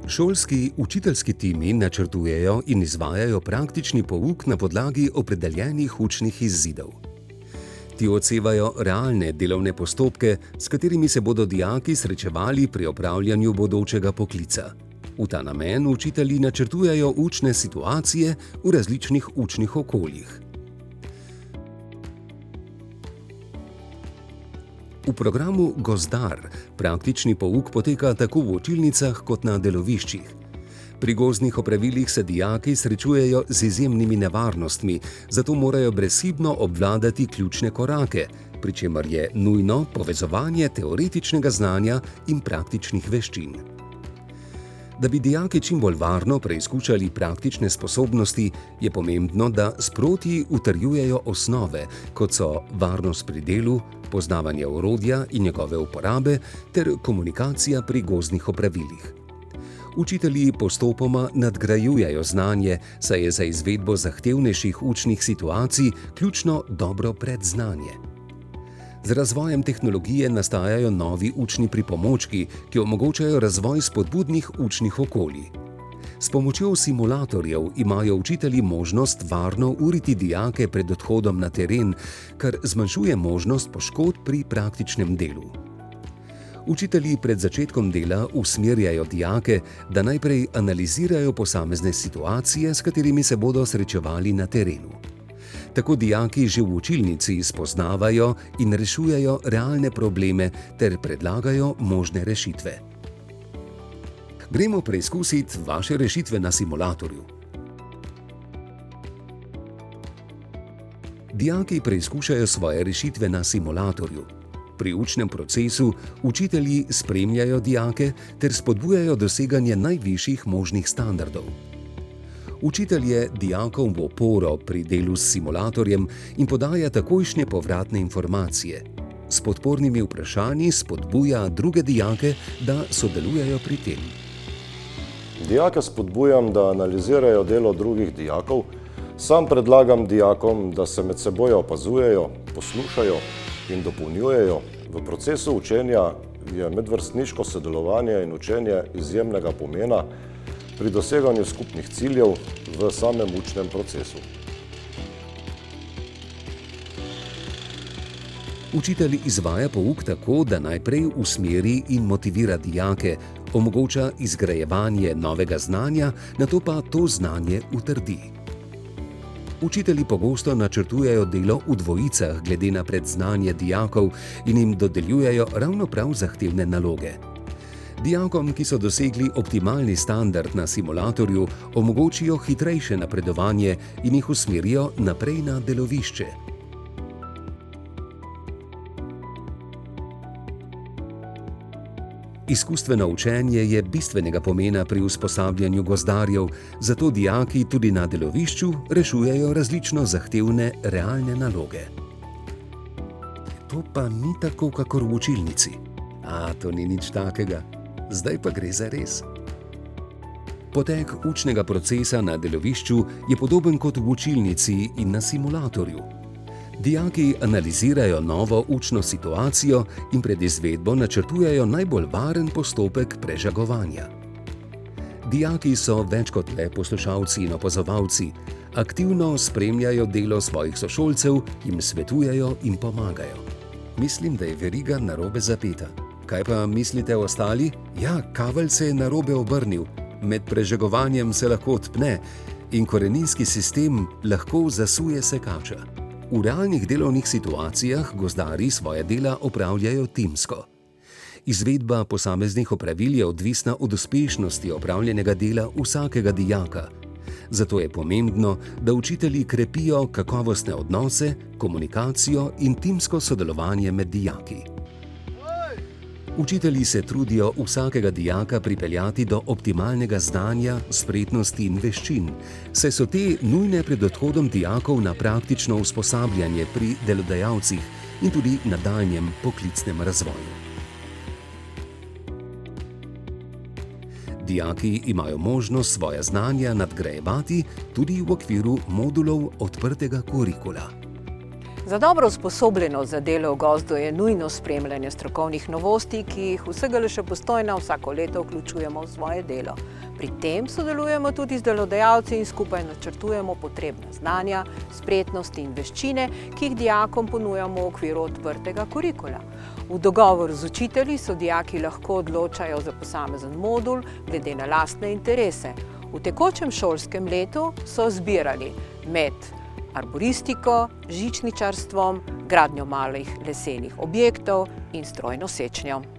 Šolski učiteljski timi načrtujejo in izvajajo praktični pouk na podlagi opredeljenih učnih izzidov. Ti odsevajo realne delovne postopke, s katerimi se bodo dijaki srečevali pri opravljanju bodočega poklica. V ta namen učitelji načrtujejo učne situacije v različnih učnih okoljih. V programu Gozdar praktični pouk poteka tako v učilnicah kot na deloviščih. Pri gozdnih opravilih se dijaki srečujejo z izjemnimi nevarnostmi, zato morajo brezhibno obvladati ključne korake, pri čemer je nujno povezovanje teoretičnega znanja in praktičnih veščin. Da bi dijaki čim bolj varno preizkušali praktične sposobnosti, je pomembno, da sproti utrjujejo osnove, kot so varnost pri delu, poznavanje orodja in njegove uporabe ter komunikacija pri gozdnih opravilih. Učitelji postopoma nadgrajujejo znanje, saj je za izvedbo zahtevnejših učnih situacij ključno dobro predznanje. Z razvojem tehnologije nastajajo novi učni pripomočki, ki omogočajo razvoj spodbudnih učnih okolij. S pomočjo simulatorjev imajo učitelji možnost varno uriti dijake pred odhodom na teren, kar zmanjšuje možnost poškodb pri praktičnem delu. Učitelji pred začetkom dela usmerjajo dijake, da najprej analizirajo posamezne situacije, s katerimi se bodo srečevali na terenu. Tako dijaki že v učilnici spoznavajo in rešujejo realne probleme ter predlagajo možne rešitve. Gremo preizkusiti vaše rešitve na simulatorju. Dijaki preizkušajo svoje rešitve na simulatorju. Pri učnem procesu učitelji spremljajo dijake ter spodbujajo doseganje najvišjih možnih standardov. Učitelj je dijakom v oporo pri delu s simulatorjem in podaja takojšnje povratne informacije. S podpornimi vprašanji spodbuja druge dijake, da sodelujejo pri tem. Dijake spodbujam, da analizirajo delo drugih dijakov. Sam predlagam dijakom, da se med seboj opazujejo, poslušajo in dopolnjujejo. V procesu učenja je medvrstniško sodelovanje in učenje izjemnega pomena pri doseganju skupnih ciljev v samem učnem procesu. Učitelj izvaja pouk tako, da najprej usmeri in motivira dijake, omogoča izgrajevanje novega znanja, nato pa to znanje utrdi. Učitelji pogosto načrtujejo delo v dvojicah glede na predznanje dijakov in jim dodeljujejo ravno prav zahtevne naloge. Dijakom, ki so dosegli optimalni standard na simulatorju, omogočijo hitrejše napredovanje in jih usmerijo naprej na delovišče. Izkustveno učenje je bistvenega pomena pri usposabljanju gozdarjev, zato dijaki tudi na delovišču rešujejo različno zahtevne realne naloge. To pa ni tako, kakor v učilnici. To ni nič takega. Zdaj pa gre za res. Potek učnega procesa na delovišču je podoben kot v učilnici in na simulatorju. Dijaki analizirajo novo učno situacijo in pred izvedbo načrtujejo najbolj varen postopek prežagovanja. Dijaki so več kot le poslušalci in opazovalci. Aktivno spremljajo delo svojih sošolcev, jim svetujejo in pomagajo. Mislim, da je veriga narobe zapeta. Kaj pa mislite ostali? Kavelj se je narobe obrnil. Med prežagovanjem se lahko odpne in koreninski sistem lahko zasuje sekača. V realnih delovnih situacijah gozdarji svoje dela opravljajo timsko. Izvedba posameznih opravil je odvisna od uspešnosti opravljenega dela vsakega dijaka. Zato je pomembno, da učitelji krepijo kakovostne odnose, komunikacijo in timsko sodelovanje med dijaki. Učitelji se trudijo vsakega dijaka pripeljati do optimalnega znanja, spretnosti in veščin, saj so te nujne pred odhodom dijakov na praktično usposabljanje pri delodajalcih in tudi nadaljnjem poklicnem razvoju. Dijaki imajo možnost svoja znanja nadgrajevati tudi v okviru modulov odprtega kurikula. Za dobro usposobljenost za delo v gozdu je nujno spremljanje strokovnih novosti, ki jih vsega le še Postojna vsako leto vključujemo v svoje delo. Pri tem sodelujemo tudi z delodajalci in skupaj načrtujemo potrebna znanja, spretnosti in veščine, ki jih dijakom ponujamo v okviru odprtega kurikula. V dogovoru z učitelji so dijaki lahko odločajo za posamezen modul glede na lastne interese. V tekočem šolskem letu so zbirali med arboristiko, žičničarstvom, gradnjo malih lesenih objektov in strojno sečnjo.